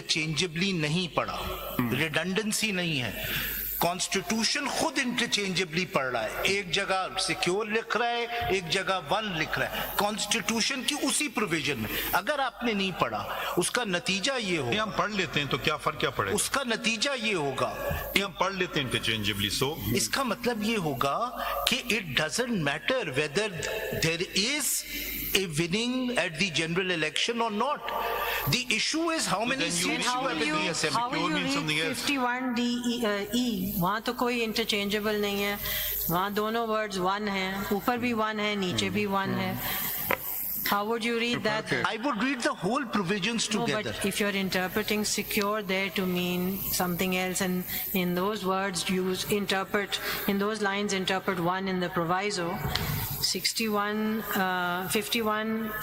Interchangeably नहीं पढ़ा, redundancy नहीं है। कॉन्स्टिट्यूशन खुद इंटरचेंजेबली पढ़ रहा है, एक जगह सिक्योर लिख रहा है, एक जगह वन लिख रहा है, कॉन्स्टिट्यूशन की उसी प्रोविजन में। अगर आपने नहीं पढ़ा, उसका नतीजा ये होगा, हम पढ़ लेते हैं तो क्या फर्क क्या पड़ेगा? उसका नतीजा ये होगा, हम पढ़ लेते हैं इंटरचेंजेबली, सो इसका मतलब ये होगा कि it doesn't matter whether there is a winning at the general election or not. The issue is how many then you seats mean you have in the assembly. How will you mean read something else. 51D वहाँ तो कोई interchangeable नहीं है, वहाँ दोनों words one हैं, ऊपर भी वन है, नीचे भी वन है. How would you read that? I would read the whole provisions No, together. but if you're interpreting secure there to mean something else, and in those words use interpret, in those lines interpret one in the proviso, 51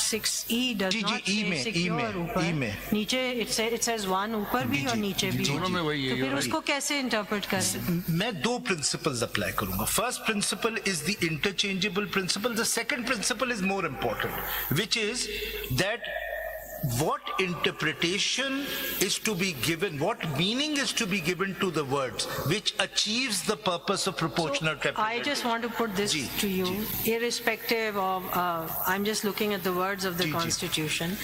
6E does ji, not E say में, secure ऊपर. E में. नीचे it says one ऊपर भी और नीचे भी. दोनों में वही है, तो फिर you're उसको कैसे interpret करें? मैं दो प्रिंसिपल्स अप्लाई करूंगा. First principle is the interchangeable principle. The second principle is more important, which is that what interpretation is to be given, what meaning is to be given to the words which achieves the purpose of proportional I representation. just want to put this Ji, to you, ji. irrespective of, I'm just looking at the words of the Ji, ji. Constitution.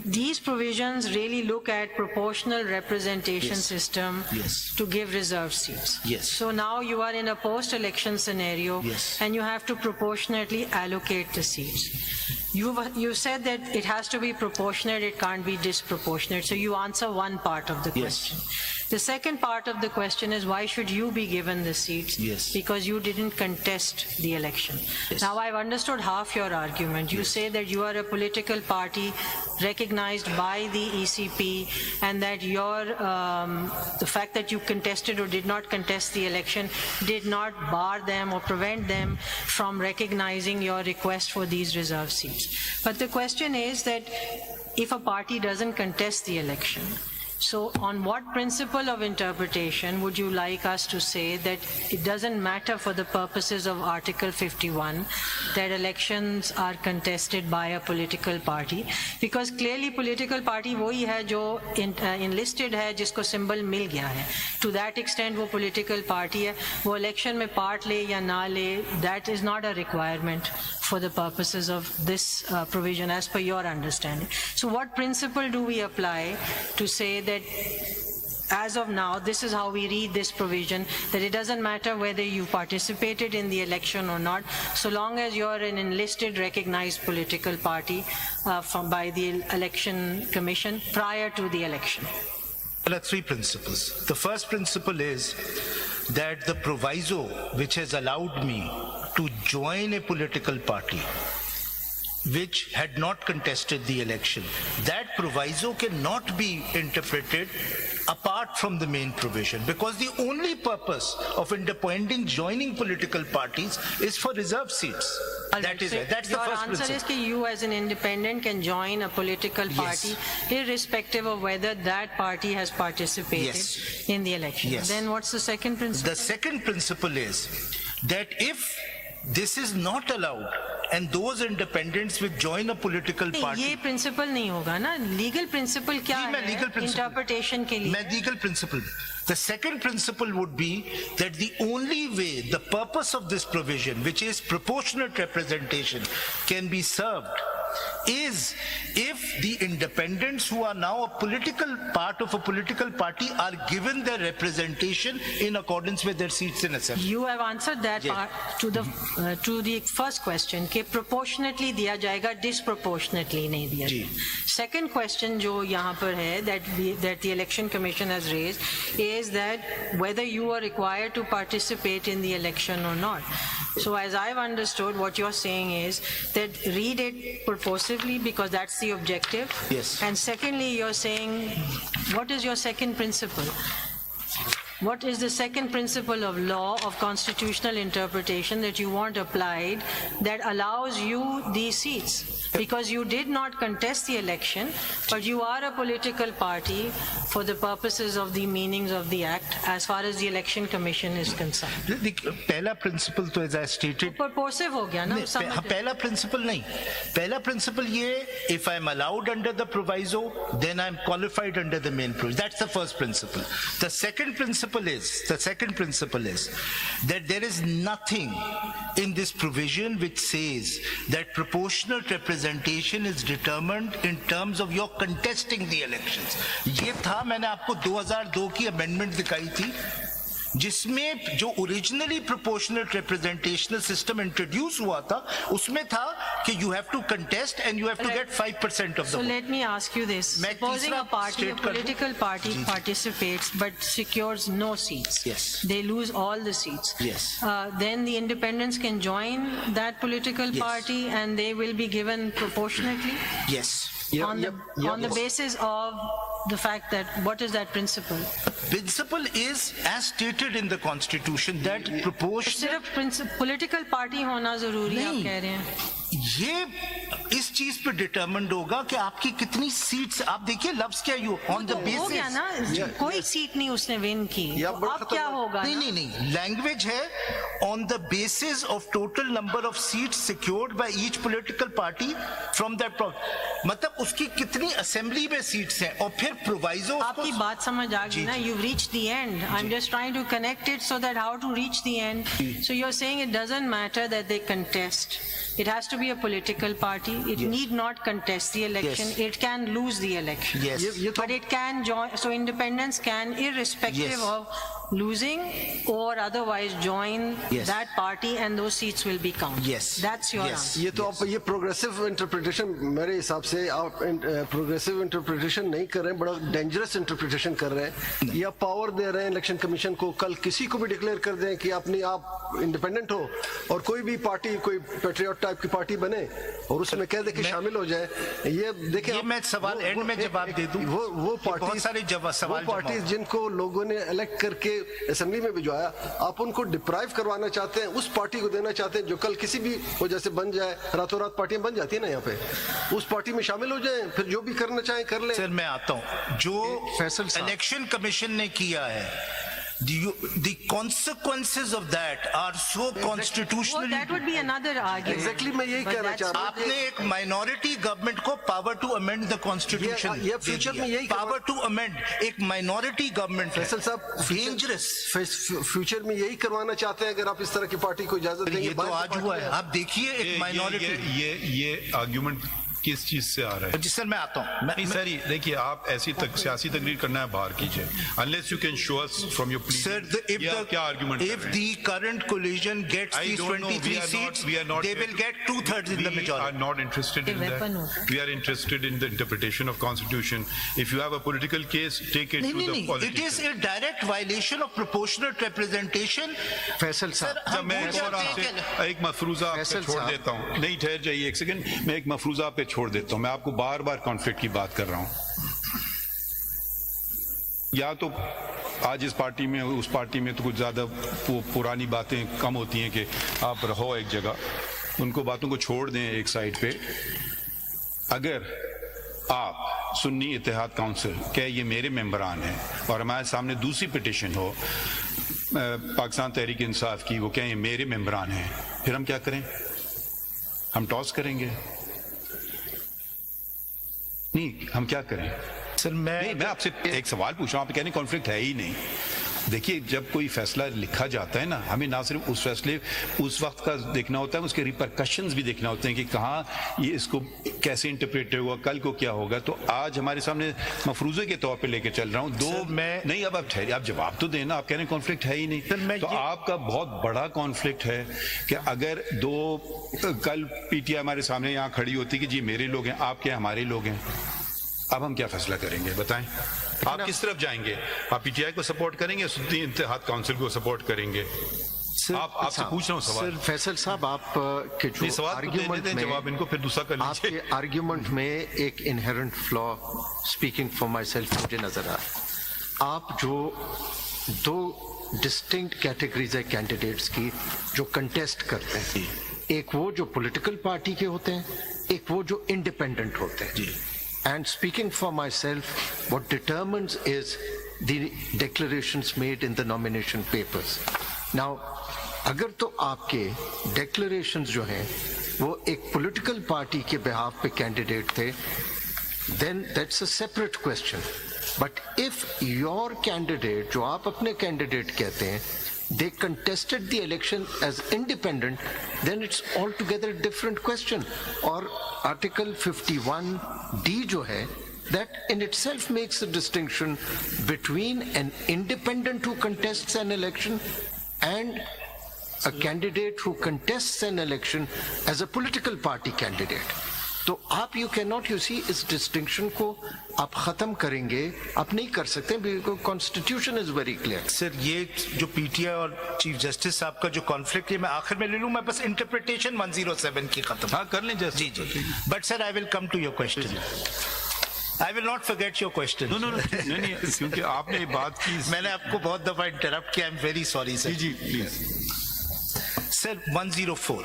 These provisions really look at proportional representation Yes. system Yes. to give reserved seats. Yes. So now you are in a post-election scenario, Yes. and you have to proportionately allocate the seats. You said that it has to be proportionate, it can't be disproportionate. So you answer one part of the Yes. question. The second part of the question is, why should you be given the seats? Yes. Because you didn't contest the election. Yes. Now I've understood half your argument. You say that you are a political party recognized by the ECP, and that the fact that you contested or did not contest the election did not bar them or prevent them from recognizing your request for these reserved seats. But the question is that if a party doesn't contest the election, so on what principle of interpretation would you like us to say that it doesn't matter for the purposes of Article 51 that elections are contested by a political party? Because clearly political party वही है जो enlisted है, जिसको symbol मिल गया है. To that extent वो political party है, वो election में part ले या ना ले, that is not a requirement for the purposes of this provision as per your understanding. So what principle do we apply to say that as of now, this is how we read this provision, that it doesn't matter whether you participated in the election or not, so long as you're an enlisted, recognized political party by the Election Commission prior to the election? There are three principles. The first principle is that the proviso which has allowed me to join a political party which had not contested the election, that proviso cannot be interpreted apart from the main provision, because the only purpose of independent joining political parties is for reserved seats. That is it. That's the Your first answer is principle. that you as an independent can join a political party irrespective of whether that party has participated Yes. in the election. Yes. Then what's the second principle? The second principle is that if this is not allowed and those independents will join a political नहीं, party, ये principal नहीं होगा ना. Legal principal क्या जी, मैं है legal principle- interpretation के लिए? my legal principle. The second principle would be that the only way the purpose of this provision, which is proportionate representation, can be served is if the independents who are now a political part of a political party are given their representation in accordance with their seats in assembly. You have answered that Yeah. part to the first question कि proportionately दिया जाएगा, disproportionately नहीं दिया जी. जाएगा. Second question जो यहाँ पर है that the Election Commission has raised is that whether you are required to participate in the election or not. So as I've understood, what you're saying is that read it purposively because that's the objective. Yes. And secondly, you're saying, what is your second principle? What is the second principle of law of constitutional interpretation that you want applied that allows you these seats? Because you did not contest the election, but you are a political party for the purposes of the meanings of the act as far as the election commission is concerned. पहला principal तो as I stated Purposive हो गया ना, समझ गए। पहला principal नहीं, पहला प्रिंसिपल ये, if I am allowed under the proviso then I am qualified under the main provision. That's the first principle. The second principle is that there is nothing in this provision which says that proportional representation is determined in terms of your contesting the elections. ये था, मैंने आपको 2002 की amendment दिखाई थी जिसमें जो originally proportional representational system introduce हुआ था उसमें था कि you have to contest and you have to get 5% of the So let me ask you this. मैं Supposing तीसरा a party, a state कर दूं? political party participates but secures no seats. Yes. They lose all the seats. Yes. Then the independents can join that political Yes. party and they will be given proportionately Yes. on the basis of the fact that, what is that principle? Principle is as stated in the constitution that proportional. सिर्फ political party होना जरूरी है, आप नहीं। कह रहे हैं? ये इस चीज पे डिटरमिन्ड होगा कि आपकी कितनी सीट्स, आप देखिए लफ्ज क्या यू ऑन द हो गया बेसिस. ना, कोई सीट नहीं उसने विन की, तो अब क्या होगा? नहीं, लैंग्वेज है on the basis of total number of seats secured by each political party from that, मतलब उसकी कितनी असेंबली में सीट्स हैं और फिर प्रोवाइजो. आपकी बात समझ आ गई ना, you've reached the end. I'm just trying to connect it so that how to reach the end. So you're saying it doesn't matter that they contest. It has to be a political party. It need not contest the election. Yes. It can lose the election. Yes. But it can join, so independents can, irrespective Yes. of losing or otherwise, join Yes. that party and those seats will be counted. Yes. That's your Yes. answer. ये तो आप ये progressive interpretation, मेरे हिसाब से आप progressive interpretation नहीं कर रहे हैं, बड़ा डेंजरस इंटरप्रिटेशन कर रहे हैं. या पावर दे रहे हैं इलेक्शन कमीशन को, कल किसी को भी डिक्लेयर कर दें कि आप इंडिपेंडेंट हो और कोई भी पार्टी, कोई पेट्रियट टाइप की पार्टी बने और उसमें कह दे कि शामिल हो जाए. ये देखिए, ये मैं सवाल एंड में जवाब दे दूं. वो पार्टी, बहुत सारे सवाल पार्टी जिनको लोगों ने इलेक्ट करके असेंबली में भिजवाया, आप उनको डिप्राइव करवाना चाहते हैं, उस पार्टी को देना चाहते हैं जो कल किसी भी वजह से बन जाए. रातों रात पार्टियां बन जाती है ना यहाँ पे, उस पार्टी में शामिल हो जाए, फिर जो भी करना चाहें कर ले. सर मैं आता हूं, जो फैसल साहब, इलेक्शन कमीशन ने किया है, the consequences of that are so Well, constitutionally. that would be another argument. Exactly, मैं यही But कहना that's चाह रहा हूं. what आपने एक माइनॉरिटी गवर्नमेंट को power to amend the constitution, ये फ्यूचर में यही पावर टू अमेंड एक माइनॉरिटी गवर्नमेंट. फैसल साहब, डेंजरस. फ्यूचर में यही करवाना चाहते हैं अगर आप इस तरह की पार्टी को इजाजत देंगे. ये तो आज हुआ है, आप देखिए एक माइनॉरिटी. ये आर्गुमेंट किस चीज से आ रहा है? जी सर मैं आता हूं. नहीं सर, देखिए आप ऐसी सियासी तकरीर करना है बाहर कीजिए, unless you can show us from your plea. Sir, क्या argument? if the current coalition gets I these don't know. 23 seats, they will get 2/3 in the We majority. are not interested in weapon that. होता है. We are interested in the interpretation of constitution. If you have a political case, take it to the नहीं, it politician. is a direct violation of proportionate representation. Faisal साहब, अच्छा, मैं हम एक पूछ और जाते आपसे हैं एक मफरूजा आप पे फैसल छोड़ साहब। देता हूँ. नहीं ठहर जाइए एक सेकंड, मैं एक मफरूजा आप पे छोड़ देता हूँ. मैं आपको बार बार कॉन्फ्लिक्ट की बात कर रहा हूँ. या तो आज इस पार्टी में उस पार्टी में तो कुछ ज्यादा पुरानी बातें कम होती हैं कि आप रहो एक जगह, उनको बातों को छोड़ दें एक साइड पे. अगर आप सुन्नी इत्तेहाद काउंसिल क्या ये मेरे मेंबरान हैं और हमारे सामने दूसरी पिटिशन हो पाकिस्तान तहरीक इंसाफ की, वो क्या ये मेरे मेंबरान हैं, फिर हम क्या करें? हम टॉस करेंगे? नहीं, हम क्या करें? सर मैं आपसे एक सवाल पूछ रहा हूं, आप कह रहे हैं कॉन्फ्लिक्ट है ही नहीं. देखिए, जब कोई फैसला लिखा जाता है ना, हमें ना सिर्फ उस फैसले उस वक्त का देखना होता है, उसके रिपरकशंस भी देखना होते हैं कि कहाँ ये इसको कैसे इंटरप्रेट होगा, कल को क्या होगा. तो आज हमारे सामने मफरूजे के तौर पे लेके चल रहा हूँ दो. नहीं, अब आप ठहरिए, आप जवाब तो देना. आप कह रहे हैं कॉन्फ्लिक्ट है ही नहीं, तो आपका बहुत बड़ा कॉन्फ्लिक्ट है कि अगर कल पीटीआई हमारे सामने यहाँ खड़ी होती कि जी मेरे लोग हैं, आप क्या हमारे लोग हैं, अब हम क्या फैसला करेंगे बताएं? आप किस तरफ जाएंगे? आप पीटीआई को सपोर्ट करेंगे, सुन्नी इत्तेहाद काउंसिल को सपोर्ट करेंगे? आपसे पूछ रहा हूँ सवाल. सर फैसल साहब, आप के जो सवाल आर्ग्यूमेंट में जवाब इनको फिर दूसरा कर लीजिए. आपके आर्ग्यूमेंट में एक inherent flaw, speaking for my self, मुझे नजर आ रहा है. आप जो दो डिस्टिंक्ट कैटेगरीज है कैंडिडेट्स की जो कंटेस्ट करते हैं, एक वो जो पॉलिटिकल पार्टी के होते हैं, एक वो जो इंडिपेंडेंट होते हैं. And speaking for myself, what determines is the declarations made in the nomination papers. Now, अगर तो आपके declarations जो हैं वो एक political party के behalf पे candidate थे, then that's a separate question. But if your candidate, जो आप अपने candidate कहते हैं, they contested the election as independent, then it's altogether a different question. Or Article 51D जो है, that in itself makes a distinction between an independent who contests an election and a candidate who contests an election as a political party candidate. तो आप you cannot, you see, इस distinction को आप खत्म करेंगे, आप नहीं कर सकते, because constitution is very clear. Sir ये जो पीटीआई और चीफ जस्टिस साहब का जो कॉन्फ्लिक्ट है मैं आखिर में ले लूं, मैं बस इंटरप्रिटेशन 107 की खत्म. हाँ कर लें जस्ट. जी. But sir I will come to your question. I will not forget your question. No, नहीं, क्योंकि आपने ये बात की. मैंने आपको बहुत दफा इंटरप्ट किया. I am very sorry, sir. जी please. Sir, 104.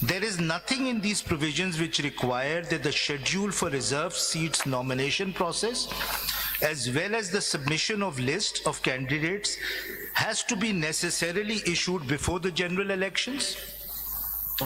There is nothing in these provisions which require that the schedule for reserved seats nomination process as well as the submission of list of candidates has to be necessarily issued before the general elections.